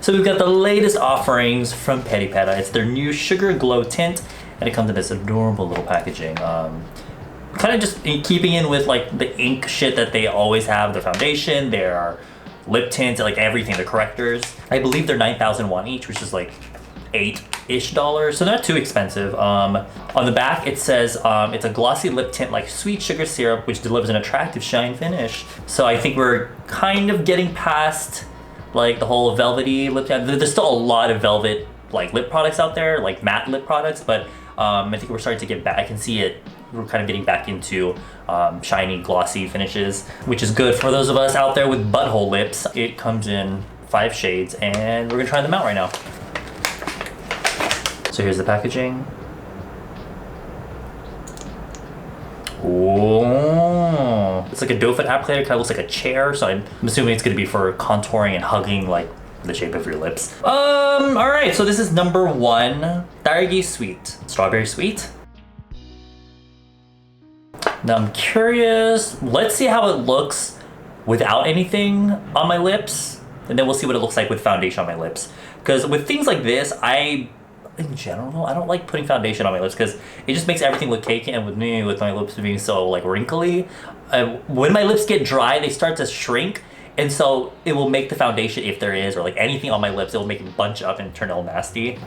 So we've got the latest offerings from Peripera. It's their new Sugar Glow Tint, and it comes in this adorable little packaging. Kind of just keeping in with like the ink shit that they always have. Their foundation, their lip tints, like everything, the correctors. I believe they're 9,000 won each, which is like $8-ish, so not too expensive. On the back it says it's a glossy lip tint like sweet sugar syrup, which delivers an attractive shine finish. So I think we're kind of getting past like the whole velvety lip tint. There's still a lot of velvet like lip products out there, like matte lip products, but I think we're starting to get back. I can see it. We're kind of getting back into shiny, glossy finishes, which is good for those of us out there with butthole lips. It comes in 5 shades, and we're gonna try them out right now. So here's the packaging. Oh, it's like a doe foot applicator. Kind of looks like a chair, so I'm assuming it's gonna be for contouring and hugging like the shape of your lips. All right, so this is number 1, 딸기 sweet, strawberry sweet. Now I'm curious, let's see how it looks without anything on my lips, and then we'll see what it looks like with foundation on my lips. Because with things like this, in general, I don't like putting foundation on my lips because it just makes everything look cakey, and with me, with my lips being so like wrinkly, when my lips get dry, they start to shrink, and so it will make the foundation, if there is, or like anything on my lips, it will make it bunch up and turn all nasty.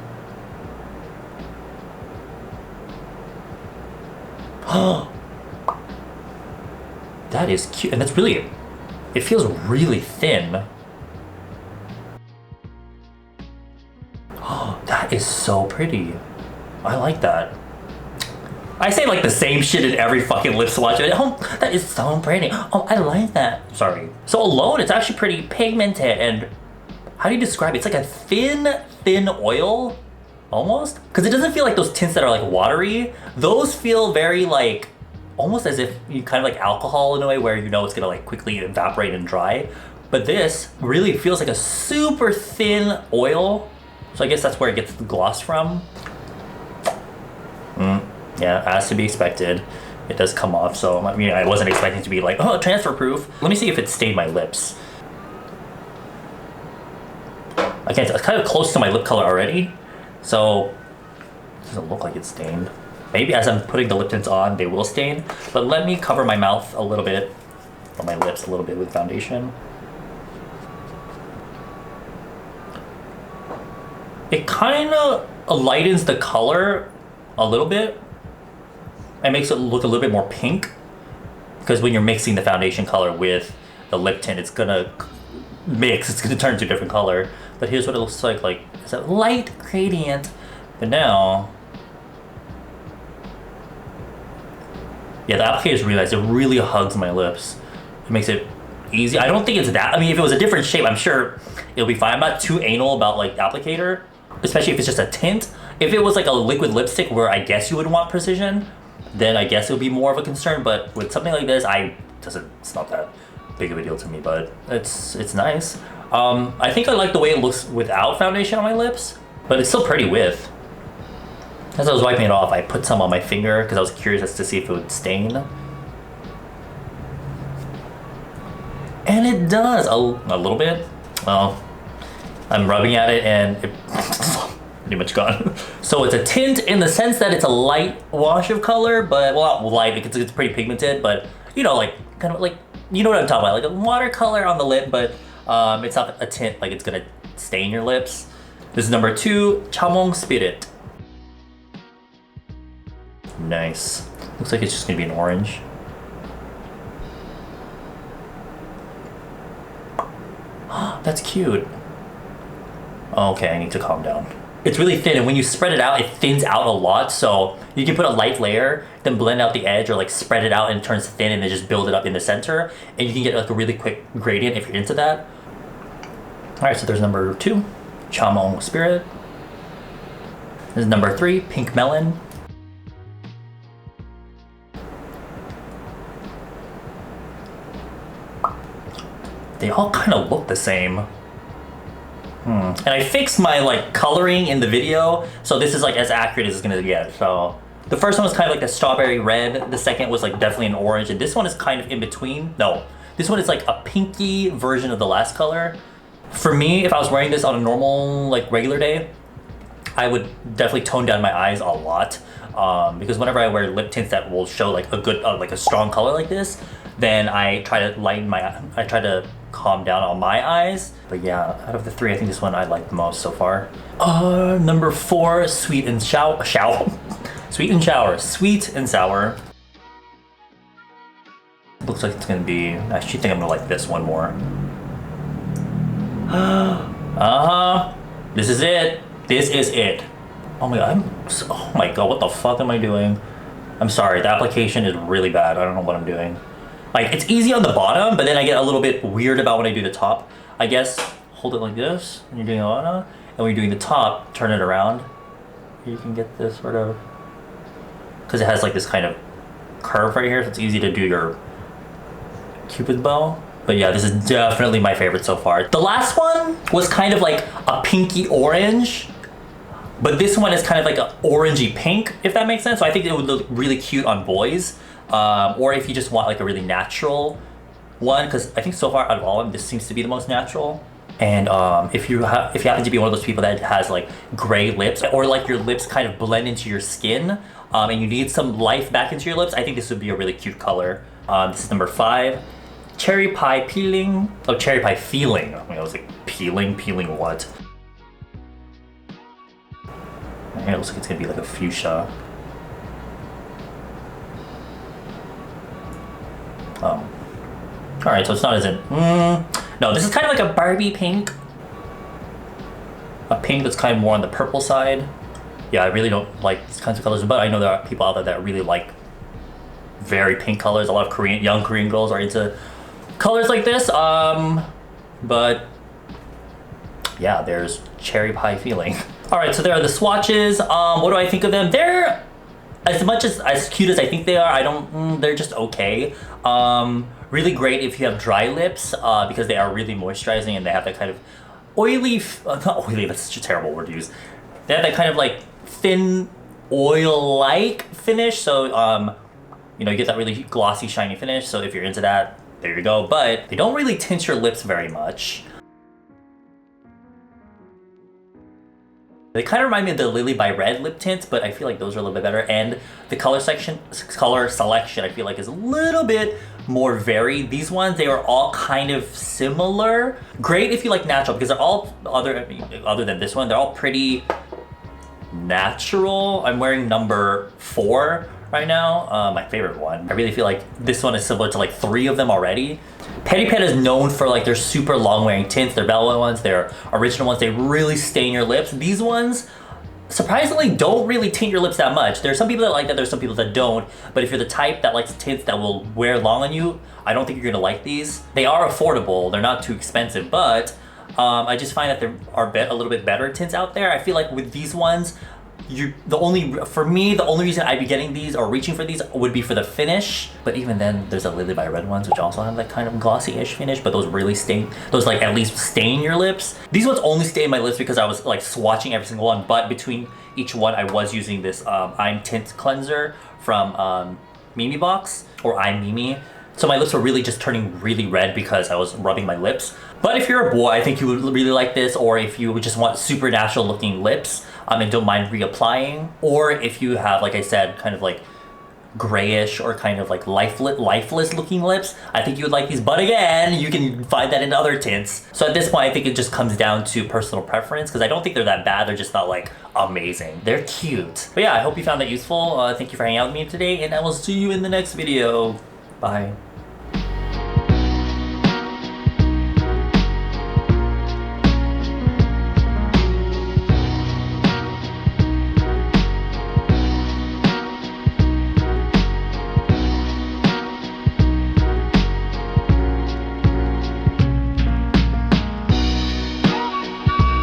That is cute, and that's really, it feels really thin. Oh, that is so pretty. I like that. I say like the same shit in every fucking lip swatch. Oh, that is so pretty. Oh, I like that. Sorry. So alone, it's actually pretty pigmented, and how do you describe it? It's like a thin oil, almost. Because it doesn't feel like those tints that are like watery. Those feel very like, almost as if you kind of like alcohol in a way where you know it's gonna like quickly evaporate and dry. But this really feels like a super thin oil. So I guess that's where it gets the gloss from. Yeah, as to be expected. It does come off, so I mean, I wasn't expecting to be like, oh, transfer proof. Let me see if it stained my lips. I can't, it's kind of close to my lip color already. So it doesn't look like it's stained. Maybe as I'm putting the lip tints on, they will stain. But let me cover my mouth a little bit, or my lips a little bit with foundation. It kind of lightens the color a little bit and makes it look a little bit more pink. Because when you're mixing the foundation color with the lip tint, it's gonna mix, it's gonna turn to a different color. But here's what it looks like it's a light gradient. But now, yeah, the applicator's realized it really hugs my lips. It makes it easy. I don't think it's that, I mean, if it was a different shape, I'm sure it'll be fine. I'm not too anal about like applicator, especially if it's just a tint. If it was like a liquid lipstick where I guess you would want precision, then I guess it would be more of a concern. But with something like this, it's not that big of a deal to me, but it's nice. I think I like the way it looks without foundation on my lips, but it's still pretty with. As I was wiping it off, I put some on my finger because I was curious as to see if it would stain. And it does, a little bit. Well, I'm rubbing at it and it's pretty much gone. So it's a tint in the sense that it's a light wash of color, but, well, not light because it's pretty pigmented, but, you know, like, kind of like, you know what I'm talking about, like a watercolor on the lip, but it's not a tint like it's gonna stain your lips. This is number 2, Chamong Spirit. Nice. Looks like it's just gonna be an orange. That's cute. Okay, I need to calm down. It's really thin, and when you spread it out, it thins out a lot, so you can put a light layer, then blend out the edge, or like spread it out and it turns thin, and then just build it up in the center, and you can get like a really quick gradient if you're into that. All right, so there's number 2, Chamong Spirit. This is number 3, Pink Melon. They all kind of look the same. And I fixed my like coloring in the video, so this is like as accurate as it's gonna get. So the first one was kind of like a strawberry red, the second was like definitely an orange, and this one is kind of in between. No, this one is like a pinky version of the last color. For me, if I was wearing this on a normal, like regular day, I would definitely tone down my eyes a lot. Because whenever I wear lip tints that will show like a good, like a strong color like this, then I try to calm down on my eyes. But yeah, out of the three, I think this one I like the most so far. Number 4, Sweet and Sour. Sweet and Sour. Sweet and Sour. Looks like it's gonna be, I actually think I'm gonna like this one more. This is it. This is it. Oh my god, oh my god, what the fuck am I doing? I'm sorry, the application is really bad. I don't know what I'm doing. Like, it's easy on the bottom, but then I get a little bit weird about when I do the top. I guess, hold it like this, when you're doing Avila, and when you're doing the top, turn it around. You can get this sort of, because it has like this kind of curve right here, so it's easy to do your Cupid's bow. But yeah, this is definitely my favorite so far. The last one was kind of like a pinky orange, but this one is kind of like an orangey pink, if that makes sense. So I think it would look really cute on boys, or if you just want like a really natural one, because I think so far out of all of them, this seems to be the most natural. And if you happen to be one of those people that has like gray lips, or like your lips kind of blend into your skin, and you need some life back into your lips, I think this would be a really cute color. This is number 5. Cherry Pie Peeling. Oh, Cherry Pie Feeling. I mean, I was like, peeling what? My hair looks like it's gonna be like a fuchsia. Alright, so it's not as in, no, this is kind of like a Barbie pink. A pink that's kind of more on the purple side. Yeah, I really don't like these kinds of colors, but I know there are people out there that really like very pink colors. A lot of young Korean girls are into colors like this. But yeah, there's Cherry Pie Feeling. All right, so there are the swatches. What do I think of them? They're as cute as I think they are. They're just okay. Really great if you have dry lips, because they are really moisturizing and they have that kind of oily, not oily, that's such a terrible word to use. They have that kind of like thin oil-like finish. So, you know, you get that really glossy, shiny finish. So if you're into that, there you go. But they don't really tint your lips very much. They kind of remind me of the Lily by Red lip tints, but I feel like those are a little bit better. And the color selection, I feel like is a little bit more varied. These ones, they are all kind of similar. Great if you like natural, because they're all, other than this one, they're all pretty natural. I'm wearing number 4 right now, my favorite one. I really feel like this one is similar to like 3 of them already. Peripera is known for like their super long wearing tints, their velvet ones, their original ones, they really stain your lips. These ones, surprisingly, don't really tint your lips that much. There's some people that like that, there's some people that don't, but if you're the type that likes tints that will wear long on you, I don't think you're gonna like these. They are affordable, they're not too expensive, but I just find that there are a little bit better tints out there. I feel like with these ones, for me, the only reason I'd be getting these or reaching for these would be for the finish. But even then, there's a Lily by Red ones, which also have that kind of glossy-ish finish, but those really stain, those like at least stain your lips. These ones only stain my lips because I was like swatching every single one, but between each one, I was using this I'm Tint cleanser from Mimi Box, or I'm Mimi. So my lips were really just turning really red because I was rubbing my lips. But if you're a boy, I think you would really like this, or if you just want super natural looking lips, and don't mind reapplying, or if you have, like I said, kind of like grayish or kind of like lifeless looking lips, I think you would like these. But again, you can find that in other tints. So at this point, I think it just comes down to personal preference, because I don't think they're that bad. They're just not like amazing. They're cute. But yeah, I hope you found that useful. Thank you for hanging out with me today, and I will see you in the next video. Bye.